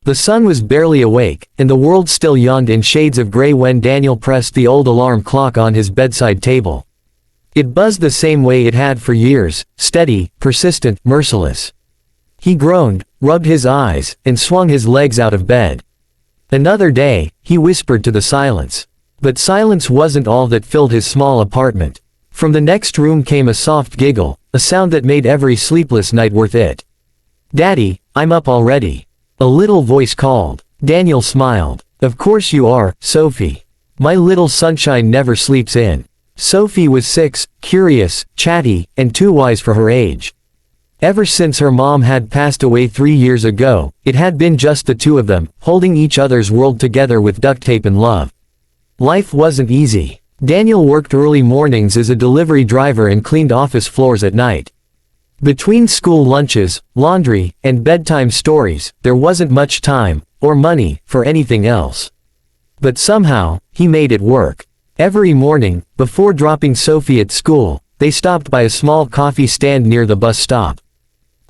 The sun was barely awake, and the world still yawned in shades of gray when Daniel pressed the old alarm clock on his bedside table. It buzzed the same way it had for years, steady, persistent, merciless. He groaned, rubbed his eyes, and swung his legs out of bed. Another day, he whispered to the silence. But silence wasn't all that filled his small apartment. From the next room came a soft giggle, a sound that made every sleepless night worth it. "Daddy, I'm up already," a little voice called. Daniel smiled. "Of course you are, Sophie. My little sunshine never sleeps in." Sophie was 6, curious, chatty, and too wise for her age. Ever since her mom had passed away 3 years ago, it had been just the two of them, holding each other's world together with duct tape and love. Life wasn't easy. Daniel worked early mornings as a delivery driver and cleaned office floors at night. Between school lunches, laundry, and bedtime stories, there wasn't much time, or money, for anything else. But somehow, he made it work. Every morning, before dropping Sophie at school, they stopped by a small coffee stand near the bus stop.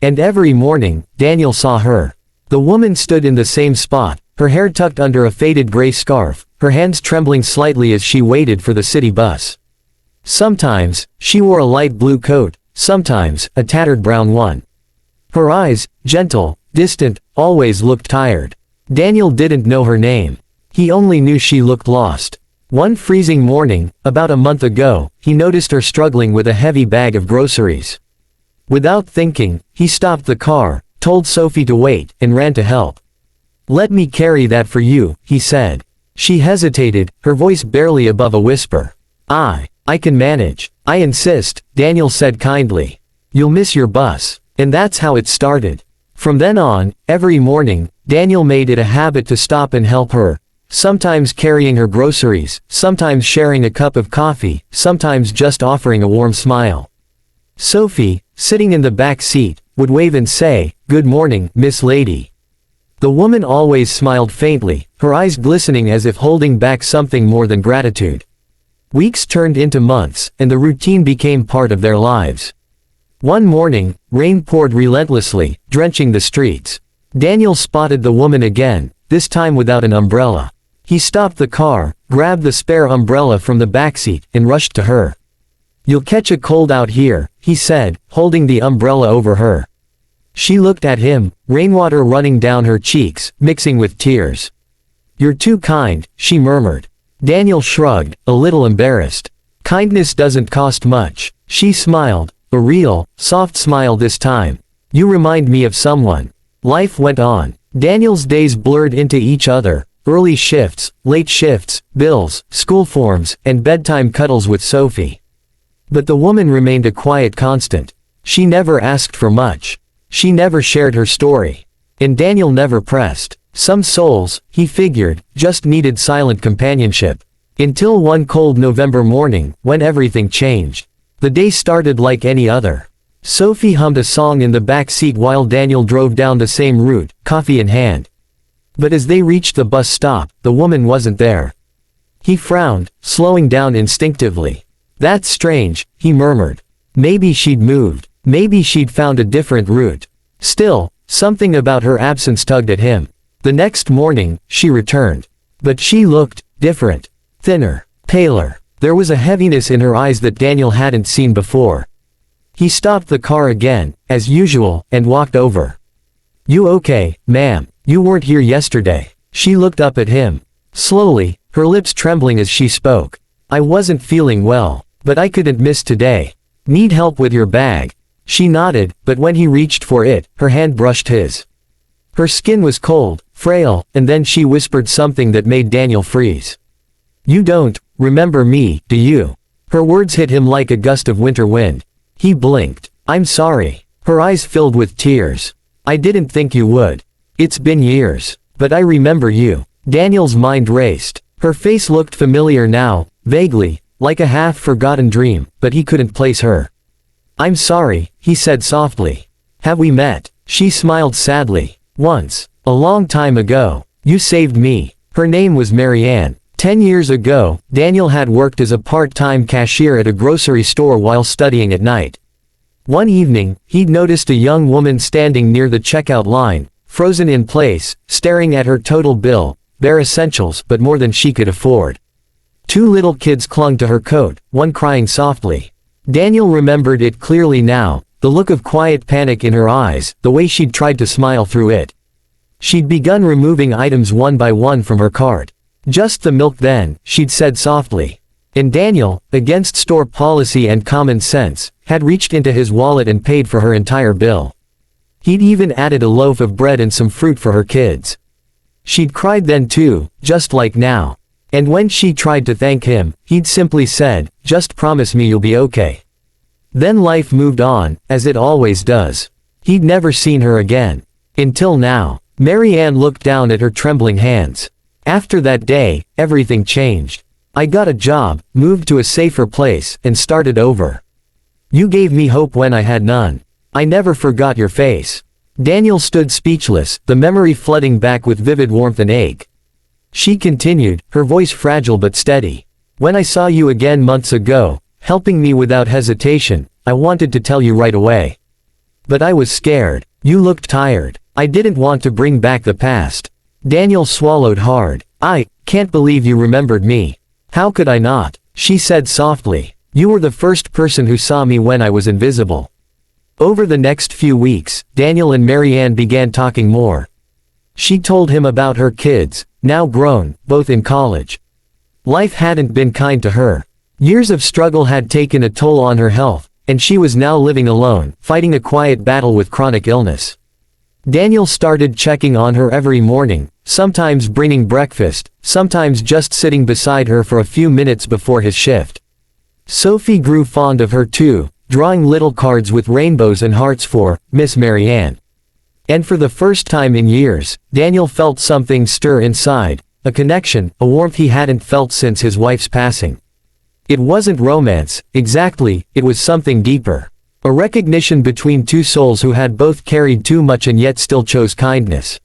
And every morning, Daniel saw her. The woman stood in the same spot, her hair tucked under a faded gray scarf, her hands trembling slightly as she waited for the city bus. Sometimes, she wore a light blue coat, sometimes, a tattered brown one. Her eyes, gentle, distant, always looked tired. Daniel didn't know her name. He only knew she looked lost. One freezing morning, about a month ago, he noticed her struggling with a heavy bag of groceries. Without thinking, he stopped the car, told Sophie to wait, and ran to help. "Let me carry that for you," he said. She hesitated, her voice barely above a whisper. I can manage. I insist," Daniel said kindly. "You'll miss your bus." And that's how it started. From then on, every morning, Daniel made it a habit to stop and help her. Sometimes carrying her groceries, sometimes sharing a cup of coffee, sometimes just offering a warm smile. Sophie, sitting in the back seat, would wave and say, "Good morning, Miss Lady." The woman always smiled faintly, her eyes glistening as if holding back something more than gratitude. Weeks turned into months, and the routine became part of their lives. One morning, rain poured relentlessly, drenching the streets. Daniel spotted the woman again, this time without an umbrella. He stopped the car, grabbed the spare umbrella from the backseat, and rushed to her. "You'll catch a cold out here," he said, holding the umbrella over her. She looked at him, rainwater running down her cheeks, mixing with tears. "You're too kind," she murmured. Daniel shrugged, a little embarrassed. "Kindness doesn't cost much." She smiled, a real, soft smile this time. "You remind me of someone." Life went on. Daniel's days blurred into each other, early shifts, late shifts, bills, school forms, and bedtime cuddles with Sophie. But the woman remained a quiet constant. She never asked for much. She never shared her story. And Daniel never pressed. Some souls, he figured, just needed silent companionship. Until one cold November morning, when everything changed. The day started like any other. Sophie hummed a song in the back seat while Daniel drove down the same route, coffee in hand. But as they reached the bus stop, the woman wasn't there. He frowned, slowing down instinctively. "That's strange," he murmured. Maybe she'd moved. Maybe she'd found a different route. Still, something about her absence tugged at him. The next morning, she returned. But she looked different. Thinner. Paler. There was a heaviness in her eyes that Daniel hadn't seen before. He stopped the car again, as usual, and walked over. "You okay, ma'am? You weren't here yesterday." She looked up at him. Slowly, her lips trembling as she spoke. "I wasn't feeling well, but I couldn't miss today. Need help with your bag?" She nodded, but when he reached for it, her hand brushed his. Her skin was cold, frail, and then she whispered something that made Daniel freeze. "You don't remember me, do you?" Her words hit him like a gust of winter wind. He blinked. "I'm sorry." Her eyes filled with tears. "I didn't think you would. It's been years. But I remember you." Daniel's mind raced. Her face looked familiar now, vaguely, like a half-forgotten dream, but he couldn't place her. "I'm sorry," he said softly. "Have we met?" She smiled sadly. "Once. A long time ago. You saved me." Her name was Marianne. 10 years ago, Daniel had worked as a part-time cashier at a grocery store while studying at night. One evening, he'd noticed a young woman standing near the checkout line, frozen in place, staring at her total bill, bare essentials but more than she could afford. Two little kids clung to her coat, one crying softly. Daniel remembered it clearly now, the look of quiet panic in her eyes, the way she'd tried to smile through it. She'd begun removing items one by one from her cart. "Just the milk then," she'd said softly. And Daniel, against store policy and common sense, had reached into his wallet and paid for her entire bill. He'd even added a loaf of bread and some fruit for her kids. She'd cried then too, just like now. And when she tried to thank him, he'd simply said, "Just promise me you'll be okay." Then life moved on, as it always does. He'd never seen her again. Until now. Mary Ann looked down at her trembling hands. "After that day, everything changed. I got a job, moved to a safer place, and started over. You gave me hope when I had none. I never forgot your face." Daniel stood speechless, the memory flooding back with vivid warmth and ache. She continued, her voice fragile but steady. "When I saw you again months ago, helping me without hesitation, I wanted to tell you right away. But I was scared. You looked tired. I didn't want to bring back the past." Daniel swallowed hard. "I can't believe you remembered me. How could I not?" she said softly. "You were the first person who saw me when I was invisible." Over the next few weeks, Daniel and Mary Ann began talking more. She told him about her kids, now grown, both in college. Life hadn't been kind to her. Years of struggle had taken a toll on her health, and she was now living alone, fighting a quiet battle with chronic illness. Daniel started checking on her every morning, sometimes bringing breakfast, sometimes just sitting beside her for a few minutes before his shift. Sophie grew fond of her too, drawing little cards with rainbows and hearts for Miss Mary Ann. And for the first time in years, Daniel felt something stir inside, a connection, a warmth he hadn't felt since his wife's passing. It wasn't romance, exactly, it was something deeper. A recognition between two souls who had both carried too much and yet still chose kindness.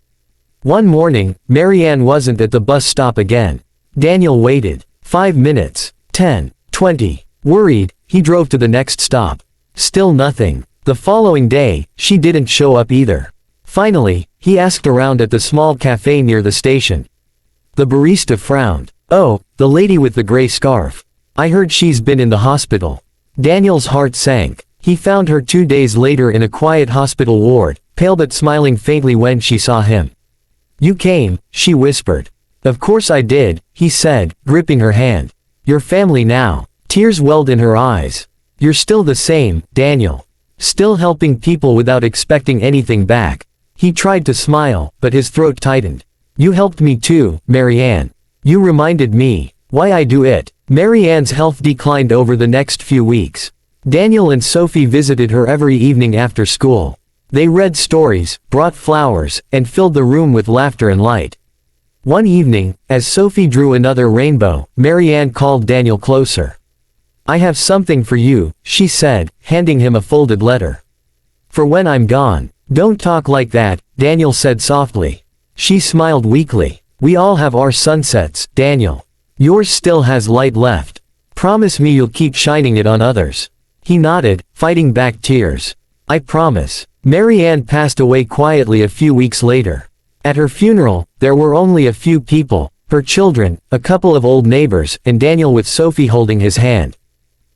One morning, Mary Ann wasn't at the bus stop again. Daniel waited. 5 minutes. 10. 20. Worried, he drove to the next stop. Still nothing. The following day, she didn't show up either. Finally, he asked around at the small cafe near the station. The barista frowned. "Oh, the lady with the gray scarf. I heard she's been in the hospital." Daniel's heart sank. He found her 2 days later in a quiet hospital ward, pale but smiling faintly when she saw him. "You came," she whispered. "Of course I did," he said, gripping her hand. "Your family now." Tears welled in her eyes. "You're still the same, Daniel. Still helping people without expecting anything back." He tried to smile, but his throat tightened. "You helped me too, Mary Ann. You reminded me why I do it." Mary Ann's health declined over the next few weeks. Daniel and Sophie visited her every evening after school. They read stories, brought flowers, and filled the room with laughter and light. One evening, as Sophie drew another rainbow, Mary Ann called Daniel closer. "I have something for you," she said, handing him a folded letter. "For when I'm gone." "Don't talk like that," Daniel said softly. She smiled weakly. "We all have our sunsets, Daniel. Yours still has light left. Promise me you'll keep shining it on others." He nodded, fighting back tears. "I promise." Mary Ann passed away quietly a few weeks later. At her funeral, there were only a few people, her children, a couple of old neighbors, and Daniel with Sophie holding his hand.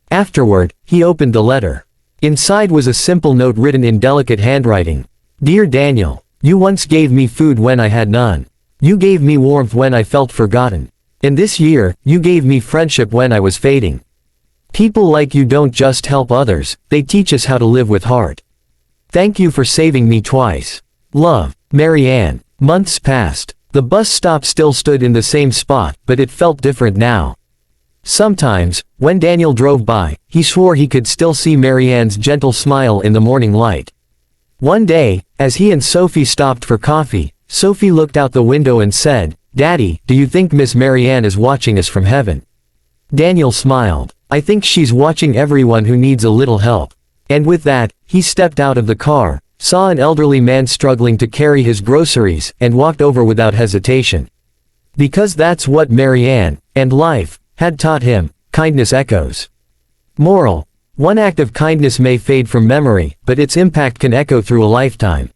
Afterward, he opened the letter. Inside was a simple note written in delicate handwriting. "Dear Daniel, you once gave me food when I had none. You gave me warmth when I felt forgotten. And this year, you gave me friendship when I was fading. People like you don't just help others, they teach us how to live with heart. Thank you for saving me twice. Love, Mary Ann." Months passed. The bus stop still stood in the same spot, but it felt different now. Sometimes, when Daniel drove by, he swore he could still see Mary Ann's gentle smile in the morning light. One day, as he and Sophie stopped for coffee, Sophie looked out the window and said, "Daddy, do you think Miss Mary Ann is watching us from heaven?" Daniel smiled. "I think she's watching everyone who needs a little help." And with that, he stepped out of the car, saw an elderly man struggling to carry his groceries, and walked over without hesitation. Because that's what Mary Ann, and life, had taught him. Kindness echoes. Moral: one act of kindness may fade from memory, but its impact can echo through a lifetime.